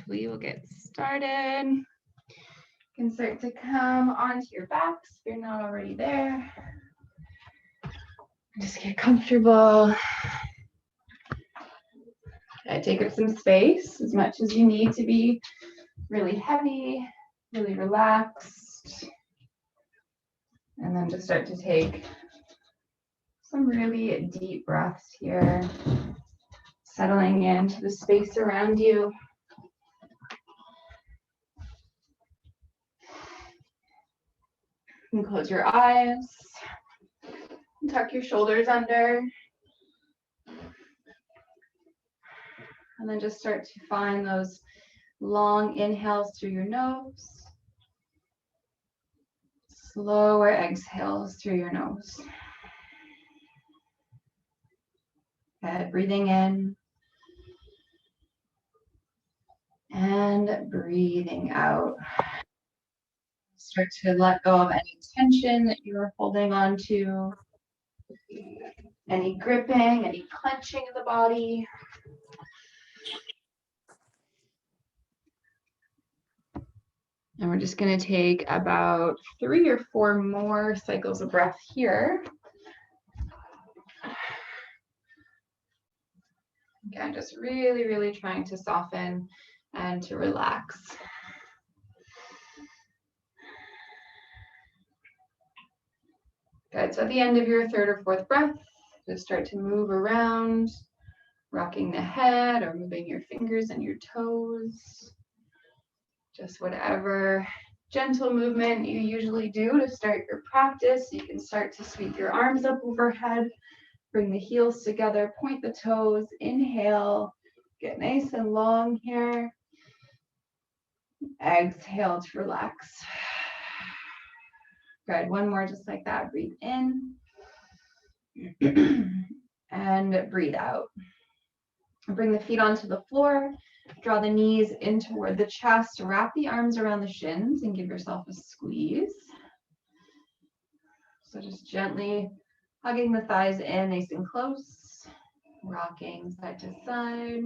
We will get started. You can start to come onto your backs if you're not already there. Just get comfortable. Okay, take up some space as much as you need to be really heavy, really relaxed. And then just start to take some really deep breaths here, settling into the space around you. You can close your eyes, and tuck your shoulders under, and then just start to find those long inhales through your nose, slower exhales through your nose. Okay, breathing in and breathing out. Start to let go of any tension that you're holding on to, any gripping, any clenching of the body. And we're just going to take about 3 or 4 more cycles of breath here. Again, just really, really trying to soften and to relax. Good. So at the end of your 3rd or 4th breath, just start to move around, rocking the head or moving your fingers and your toes. Just whatever gentle movement you usually do to start your practice. You can start to sweep your arms up overhead, bring the heels together, point the toes, inhale, get nice and long here. Exhale to relax. Good. One more just like that. Breathe in and breathe out. Bring the feet onto the floor. Draw the knees in toward the chest. Wrap the arms around the shins and give yourself a squeeze. So just gently hugging the thighs in, nice and close. Rocking side to side.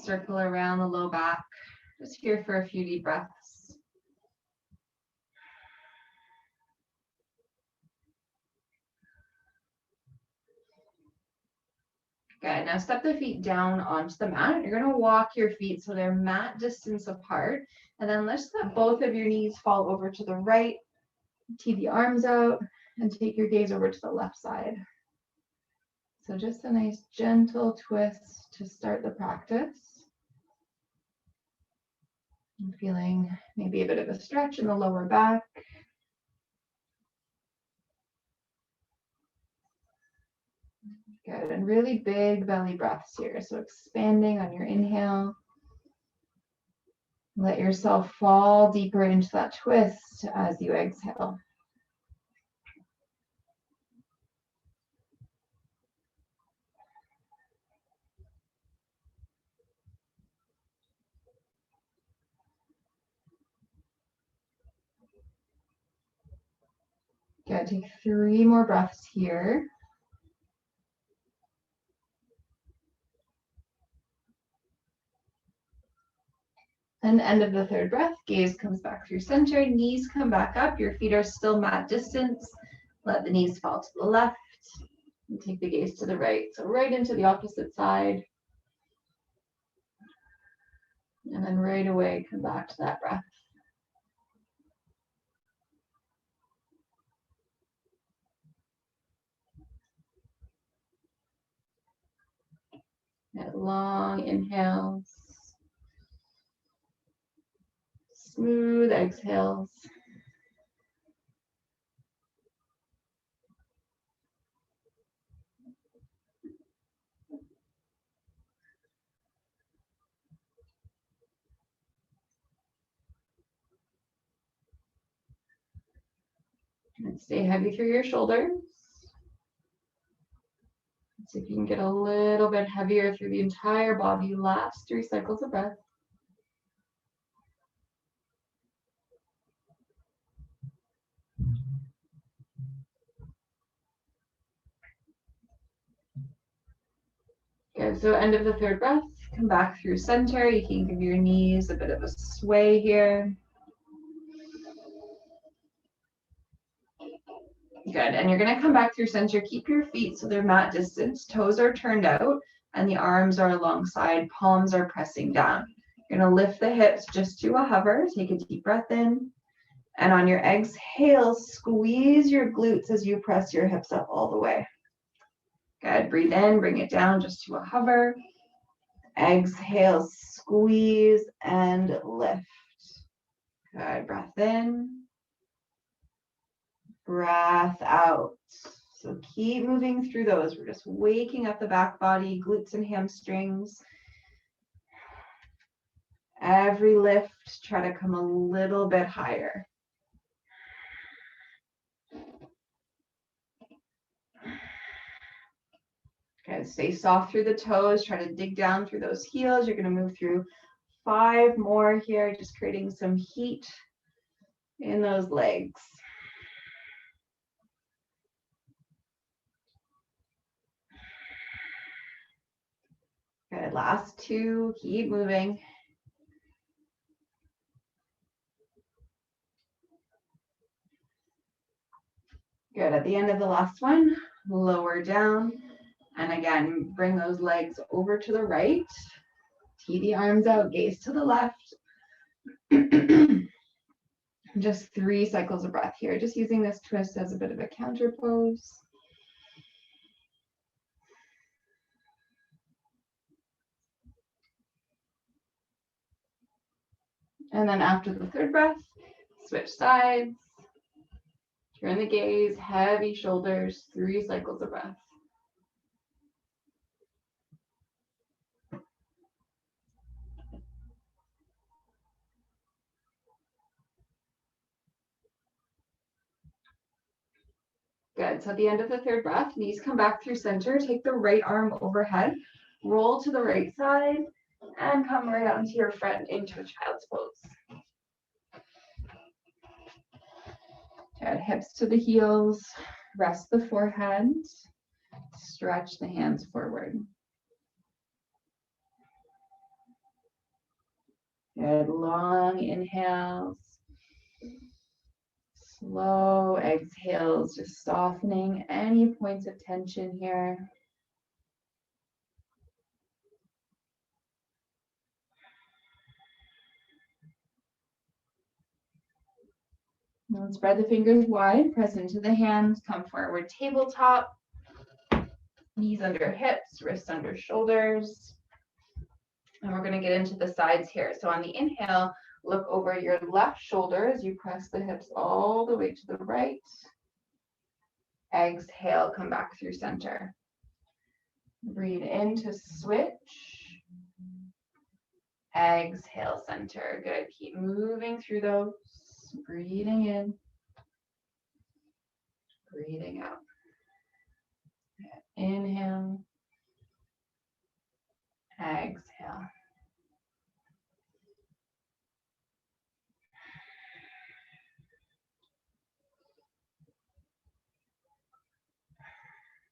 Circle around the low back. Just here for a few deep breaths. Good. Now step the feet down onto the mat. You're going to walk your feet so they're mat distance apart. And then let's let both of your knees fall over to the right. Tee the arms out and take your gaze over to the left side. So just a nice gentle twist to start the practice. I'm feeling maybe a bit of a stretch in the lower back. Good, and really big belly breaths here. So expanding on your inhale. Let yourself fall deeper into that twist as you exhale. Good, take 3 more breaths here. And end of the 3rd breath, gaze comes back through center, knees come back up, your feet are still mat distance. Let the knees fall to the left and take the gaze to the right. So right into the opposite side. And then right away, come back to that breath. Get long inhales. Smooth exhales. And stay heavy through your shoulders. See if you can get a little bit heavier through the entire body. Last 3 cycles of breath. Good, so end of the third breath, come back through center. You can give your knees a bit of a sway here. Good, and you're gonna come back through center. Keep your feet so they're mat distance. Toes are turned out and the arms are alongside, palms are pressing down. You're gonna lift the hips just to a hover. Take a deep breath in. And on your exhale, squeeze your glutes as you press your hips up all the way. Good, breathe in, bring it down just to a hover. Exhale, squeeze and lift. Good, breath in. Breath out. So keep moving through those. We're just waking up the back body, glutes and hamstrings. Every lift, try to come a little bit higher. Okay, stay soft through the toes. Try to dig down through those heels. You're going to move through 5 more here, just creating some heat in those legs. Good, last 2, keep moving. Good, at the end of the last one, lower down. And again, bring those legs over to the right. Tee the arms out, gaze to the left. Just 3 cycles of breath here, just using this twist as a bit of a counter pose. And then after the third breath, switch sides. Turn the gaze, heavy shoulders, 3 cycles of breath. Good, so at the end of the third breath, knees come back through center, take the right arm overhead, roll to the right side, and come right onto your front into a child's pose. Good, hips to the heels, rest the forehead, stretch the hands forward. Good, long inhales, slow exhales, just softening any points of tension here. Now spread the fingers wide, press into the hands, come forward tabletop, knees under hips, wrists under shoulders. And we're going to get into the sides here. So on the inhale, look over your left shoulder as you press the hips all the way to the right. Exhale, come back through center. Breathe in to switch. Exhale, center. Good. Keep moving through those. Breathing in. Breathing out. Inhale. Exhale.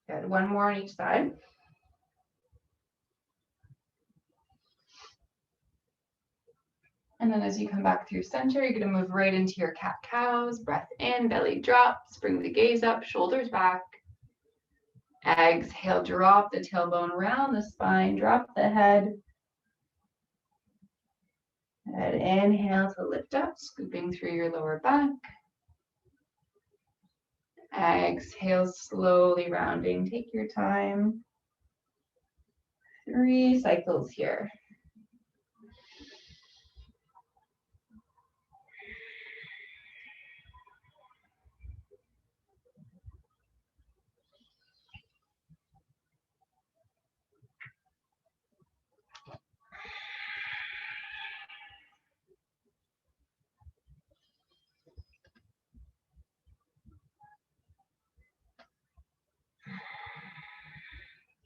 Good. One more on each side. And then as you come back through center, you're going to move right into your cat-cows. Breath in, belly drops, bring the gaze up, shoulders back. Exhale, drop the tailbone around the spine, drop the head. And inhale to lift up, scooping through your lower back. Exhale, slowly rounding. Take your time. 3 cycles here.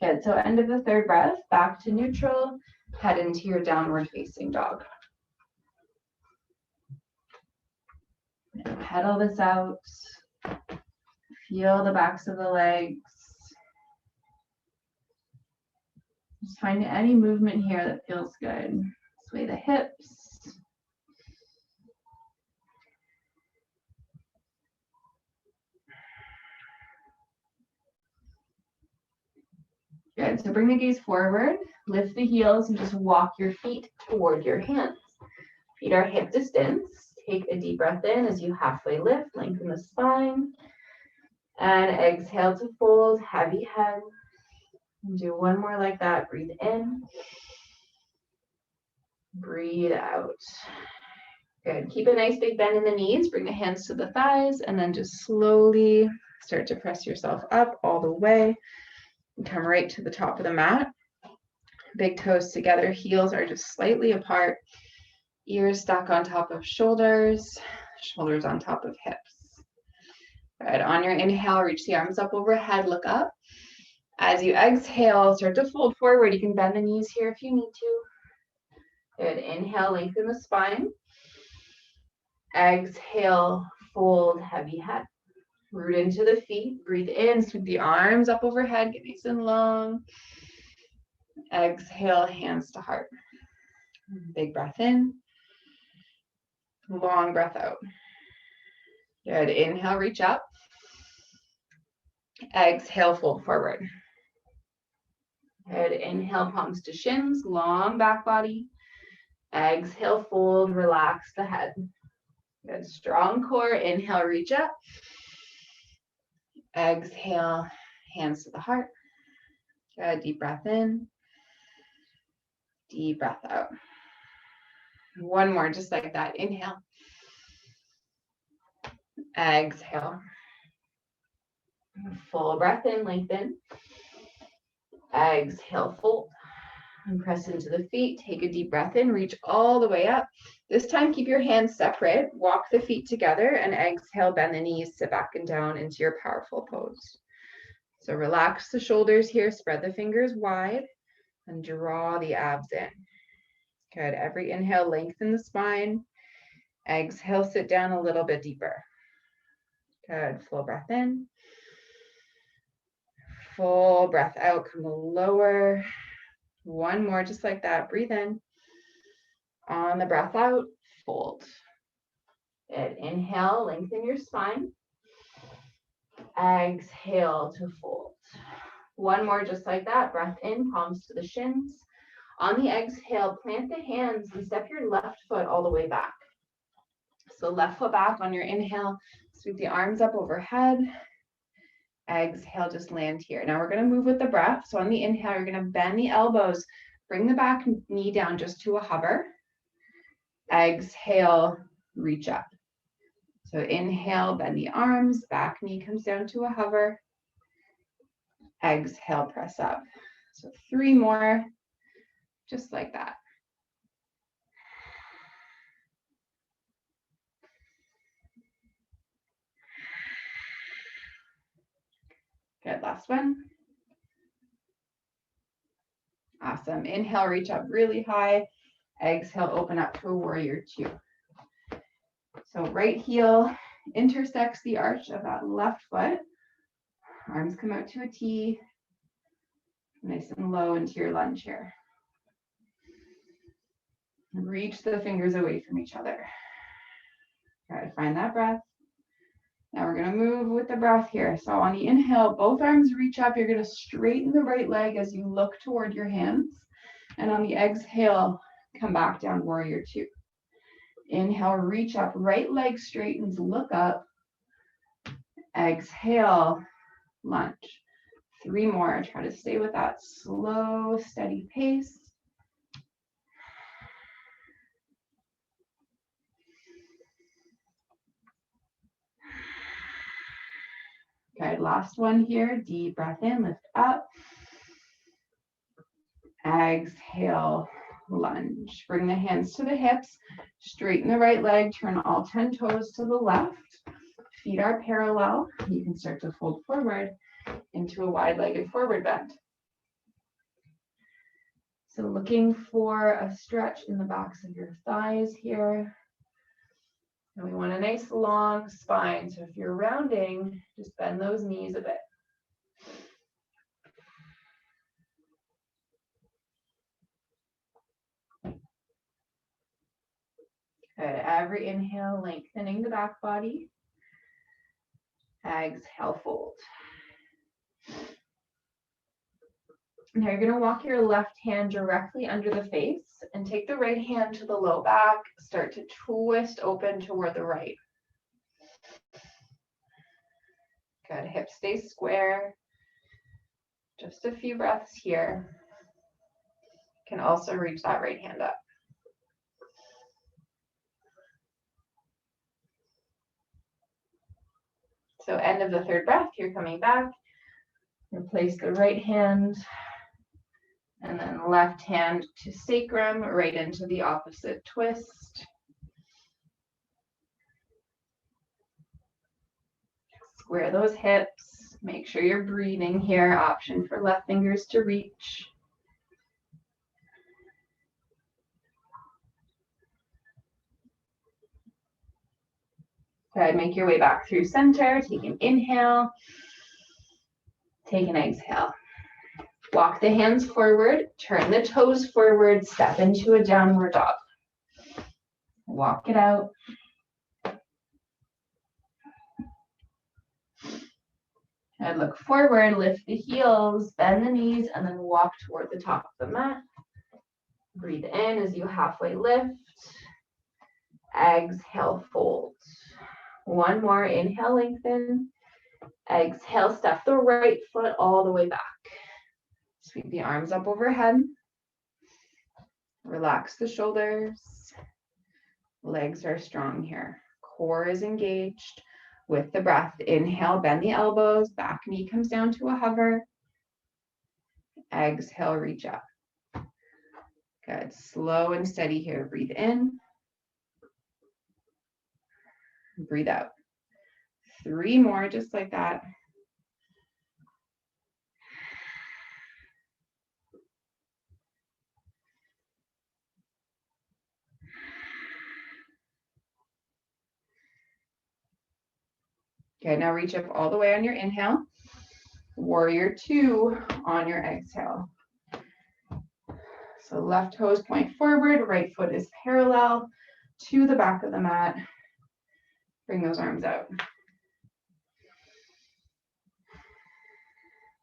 Good, so end of the third breath, back to neutral, head into your downward facing dog. Pedal this out, feel the backs of the legs. Just find any movement here that feels good. Sway the hips. Good, so bring the gaze forward, lift the heels, and just walk your feet toward your hands. Feet are hip distance. Take a deep breath in as you halfway lift, lengthen the spine. And exhale to fold, heavy head. Do one more like that. Breathe in. Breathe out. Good. Keep a nice big bend in the knees. Bring the hands to the thighs and then just slowly start to press yourself up all the way. And come right to the top of the mat. Big toes together. Heels are just slightly apart. Ears stuck on top of shoulders. Shoulders on top of hips. Good. On your inhale, reach the arms up overhead. Look up. As you exhale, start to fold forward. You can bend the knees here if you need to. Good. Inhale, lengthen the spine. Exhale, fold, heavy head. Root into the feet. Breathe in, sweep the arms up overhead. Get nice and long. Exhale, hands to heart. Big breath in. Long breath out. Good. Inhale, reach up. Exhale, fold forward. Good. Inhale, palms to shins, long back body. Exhale, fold, relax the head. Good. Strong core. Inhale, reach up. Exhale, hands to the heart. Good. Deep breath in. Deep breath out. One more, just like that. Inhale. Exhale. Full breath in, lengthen. Exhale, fold. And press into the feet. Take a deep breath in. Reach all the way up. This time, keep your hands separate. Walk the feet together and exhale, bend the knees, sit back and down into your powerful pose. So relax the shoulders here. Spread the fingers wide and draw the abs in. Good. Every inhale, lengthen the spine. Exhale, sit down a little bit deeper. Good. Full breath in. Full breath out. Come lower. One more, just like that. Breathe in. On the breath out, fold. Good. Inhale, lengthen your spine. Exhale to fold. One more, just like that. Breath in, palms to the shins. On the exhale, plant the hands and step your left foot all the way back. So left foot back on your inhale. Sweep the arms up overhead. Exhale, just land here. Now we're going to move with the breath. So on the inhale, you're going to bend the elbows. Bring the back knee down just to a hover. Exhale, reach up. So inhale, bend the arms. Back knee comes down to a hover. Exhale, press up. So 3 more, just like that. Good, last one. Awesome. Inhale, reach up really high. Exhale, open up to a warrior 2. So right heel intersects the arch of that left foot. Arms come out to a T. Nice and low into your lunge here. Reach the fingers away from each other. Try to find that breath. Now we're going to move with the breath here. So on the inhale, both arms reach up. You're going to straighten the right leg as you look toward your hands. And on the exhale, come back down, warrior 2. Inhale, reach up, right leg straightens, look up. Exhale, lunge. 3 more. Try to stay with that slow, steady pace. Okay, last one here. Deep breath in, lift up. Exhale, lunge. Bring the hands to the hips. Straighten the right leg. Turn all 10 toes to the left. Feet are parallel. You can start to fold forward into a wide-legged forward bend. So looking for a stretch in the backs of your thighs here. And we want a nice long spine. So if you're rounding, just bend those knees a bit. Good. Every inhale, lengthening the back body. Exhale, fold. Now you're going to walk your left hand directly under the face and take the right hand to the low back. Start to twist open toward the right. Good. Hips stay square. Just a few breaths here. You can also reach that right hand up. So end of the third breath, you're coming back. Replace the right hand and then left hand to sacrum, right into the opposite twist. Square those hips. Make sure you're breathing here. Option for left fingers to reach. Good. Make your way back through center. Take an inhale. Take an exhale. Walk the hands forward. Turn the toes forward. Step into a downward dog. Walk it out. And look forward, lift the heels, bend the knees, and then walk toward the top of the mat. Breathe in as you halfway lift. Exhale, fold. One more, inhale, lengthen. Exhale, step the right foot all the way back. Sweep the arms up overhead. Relax the shoulders. Legs are strong here. Core is engaged. With the breath, inhale, bend the elbows, back knee comes down to a hover. Exhale, reach up. Good. Slow and steady here. Breathe in. Breathe out. 3 more, just like that. Okay, now reach up all the way on your inhale. Warrior 2 on your exhale. So left toes point forward, right foot is parallel to the back of the mat. Bring those arms out.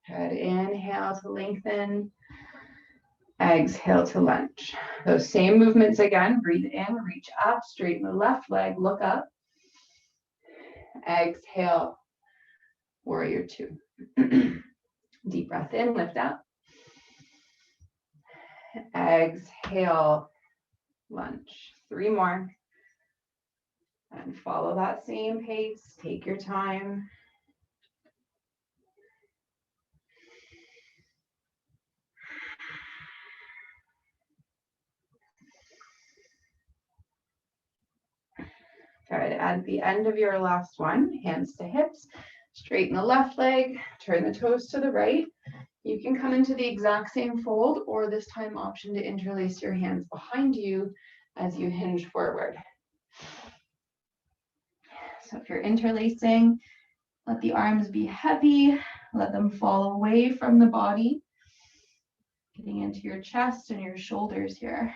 Good. Inhale to lengthen. Exhale to lunge. Those same movements again. Breathe in, reach up, straighten the left leg, look up. Exhale, warrior 2. Deep breath in, lift up. Exhale, lunge. 3 more. And follow that same pace. Take your time. Good. At the end of your last one, hands to hips, straighten the left leg, turn the toes to the right. You can come into the exact same fold, or this time option to interlace your hands behind you as you hinge forward. So if you're interlacing, let the arms be heavy, let them fall away from the body, getting into your chest and your shoulders here.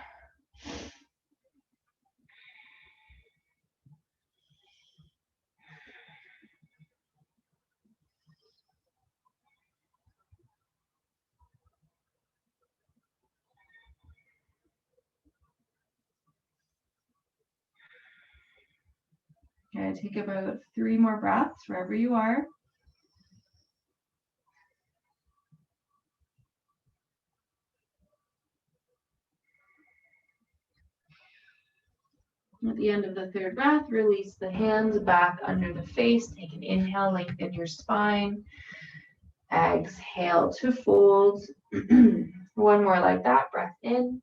Okay, take about 3 more breaths wherever you are. At the end of the third breath, release the hands back under the face. Take an inhale, lengthen your spine. Exhale to fold. 1 more like that. Breath in.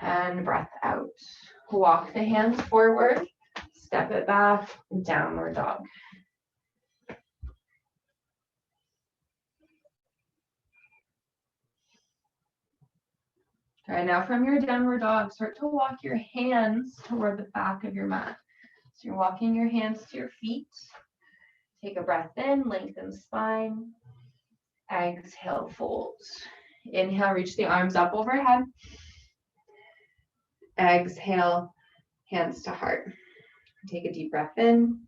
And breath out. Walk the hands forward. Step it back. Downward dog. All right, now from your downward dog, start to walk your hands toward the back of your mat. So you're walking your hands to your feet. Take a breath in, lengthen spine. Exhale, fold. Inhale, reach the arms up overhead. Exhale, hands to heart. Take a deep breath in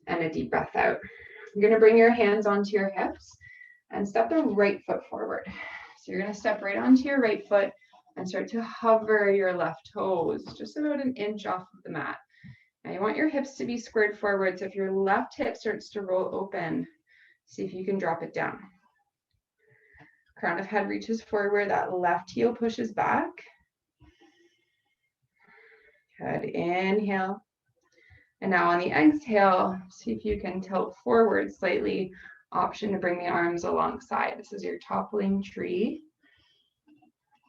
and a deep breath out. You're going to bring your hands onto your hips and step the right foot forward. So you're going to step right onto your right foot and start to hover your left toes just about an inch off of the mat. Now you want your hips to be squared forward. So if your left hip starts to roll open, see if you can drop it down. Crown of head reaches forward, that left heel pushes back. Good, inhale. And now on the exhale, see if you can tilt forward slightly. Option to bring the arms alongside. This is your toppling tree.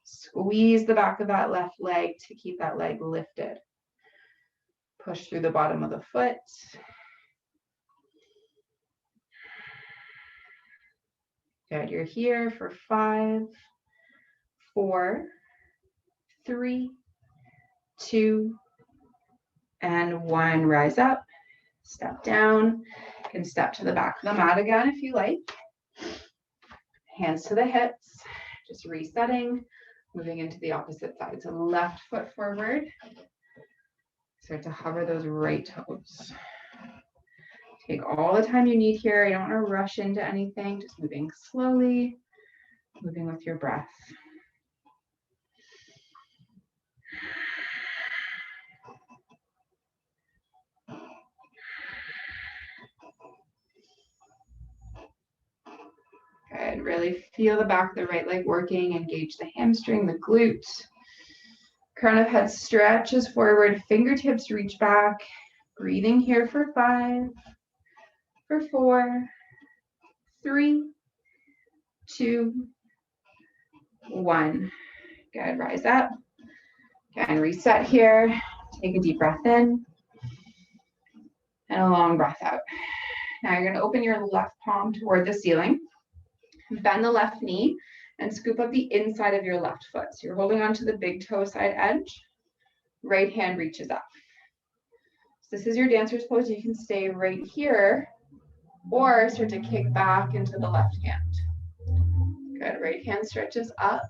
Squeeze the back of that left leg to keep that leg lifted. Push through the bottom of the foot. Good, you're here for 5, 4, 3, 2, and 1. Rise up, step down. You can step to the back of the mat again if you like. Hands to the hips, just resetting, moving into the opposite side. So left foot forward. Start to hover those right toes. Take all the time you need here. You don't want to rush into anything, just moving slowly, moving with your breath. Good. Really feel the back of the right leg working. Engage the hamstring, the glute. Crown of head stretches forward. Fingertips reach back. Breathing here for 5, for 4, 3, 2, 1. Good. Rise up. Again, reset here. Take a deep breath in and a long breath out. Now you're going to open your left palm toward the ceiling. Bend the left knee and scoop up the inside of your left foot. So you're holding onto the big toe side edge. Right hand reaches up. So this is your dancer's pose. You can stay right here or start to kick back into the left hand. Good. Right hand stretches up.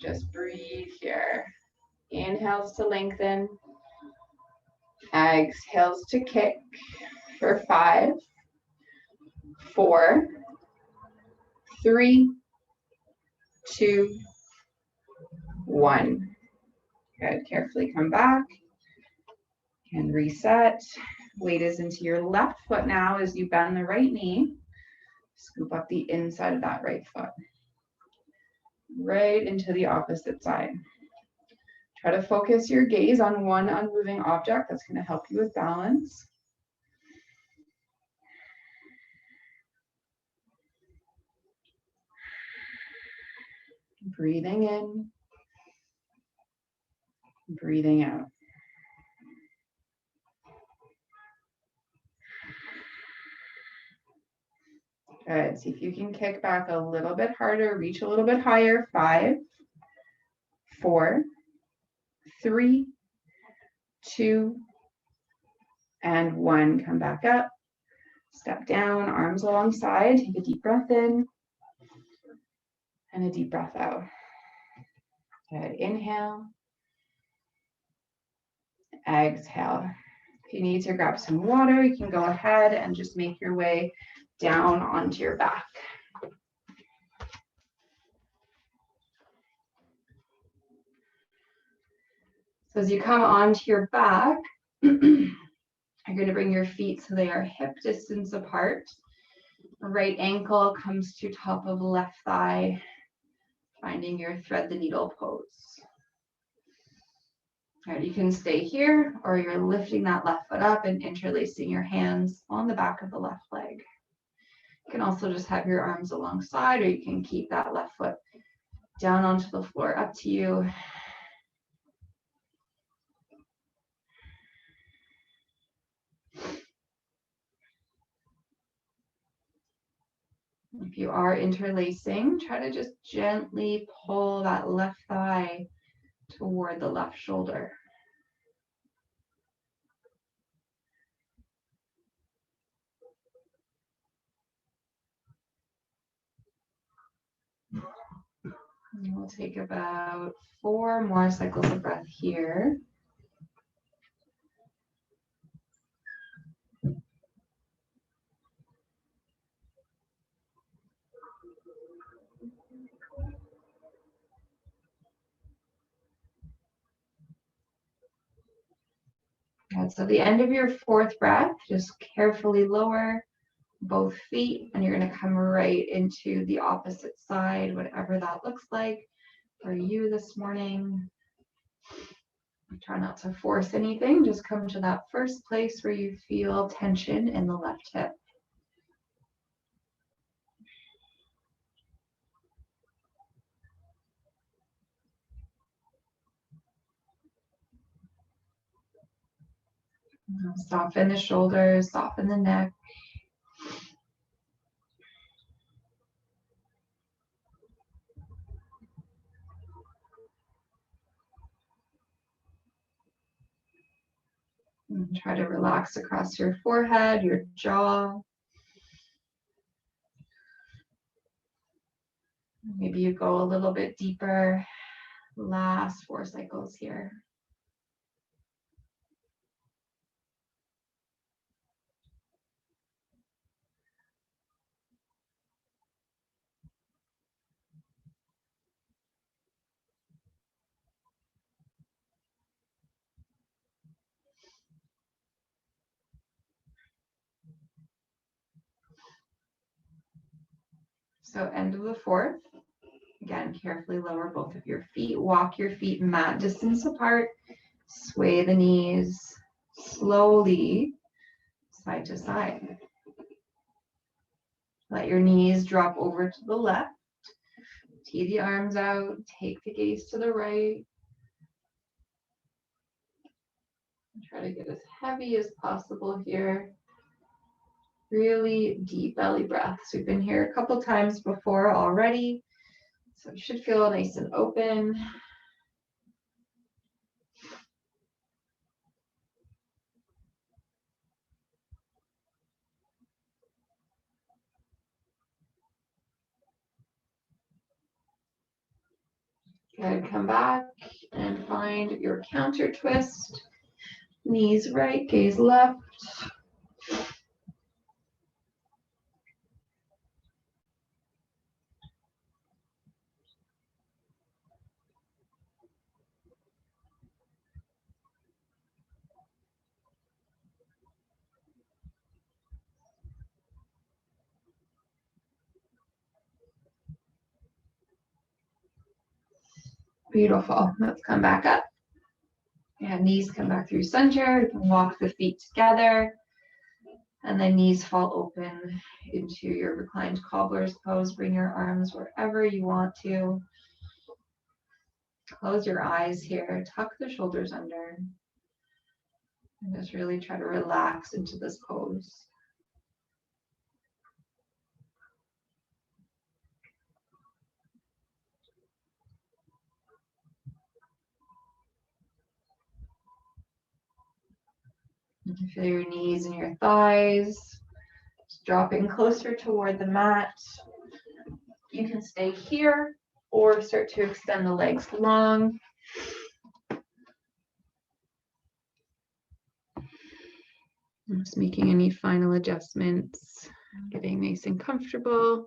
Just breathe here. Inhales to lengthen. Exhales to kick for 5, 4, 3, 2, 1. Good. Carefully come back and reset. Weight is into your left foot now as you bend the right knee. Scoop up the inside of that right foot. Right into the opposite side. Try to focus your gaze on one unmoving object. That's going to help you with balance. Breathing in, breathing out. Good. See if you can kick back a little bit harder, reach a little bit higher. 5, 4, 3, 2, and 1. Come back up. Step down, arms alongside. Take a deep breath in and a deep breath out. Good. Inhale. Exhale. If you need to grab some water, you can go ahead and just make your way down onto your back. So as you come onto your back, you're going to bring your feet so they are hip distance apart. Right ankle comes to top of left thigh, finding your thread the needle pose. All right, you can stay here, or you're lifting that left foot up and interlacing your hands on the back of the left leg. You can also just have your arms alongside, or you can keep that left foot down onto the floor, up to you. If you are interlacing, try to just gently pull that left thigh toward the left shoulder. And we'll take about 4 more cycles of breath here. And so at the end of your 4th breath, just carefully lower both feet, and you're going to come right into the opposite side, whatever that looks like for you this morning. Try not to force anything, just come to that first place where you feel tension in the left hip. Now soften the shoulders, soften the neck. And try to relax across your forehead, your jaw. Maybe you go a little bit deeper. Last 4 cycles here. So end of the 4th. Again, carefully lower both of your feet. Walk your feet mat distance apart. Sway the knees slowly side to side. Let your knees drop over to the left. Tee the arms out. Take the gaze to the right. Try to get as heavy as possible here. Really deep belly breaths. We've been here a couple times before already, so you should feel nice and open. Good, come back and find your counter twist. Knees right, gaze left. Beautiful. Let's come back up. And knees come back through center. You can walk the feet together. And then knees fall open into your reclined cobbler's pose. Bring your arms wherever you want to. Close your eyes here. Tuck the shoulders under. And just really try to relax into this pose. You can feel your knees and your thighs just dropping closer toward the mat. You can stay here or start to extend the legs long. I'm just making any final adjustments, getting nice and comfortable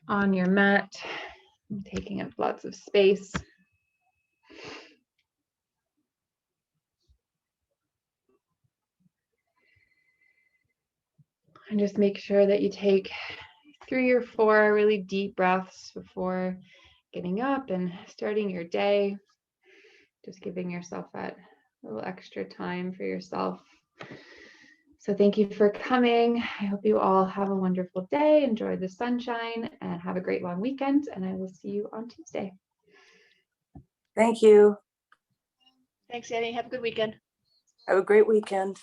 on your mat, taking up lots of space. And just make sure that you take 3 or 4 really deep breaths before getting up and starting your day. Just giving yourself that little extra time for yourself. So thank you for coming. I hope you all have a wonderful day. Enjoy the sunshine and have a great long weekend. And I will see you on Tuesday. Thank you. Thanks, Annie. Have a good weekend. Have a great weekend.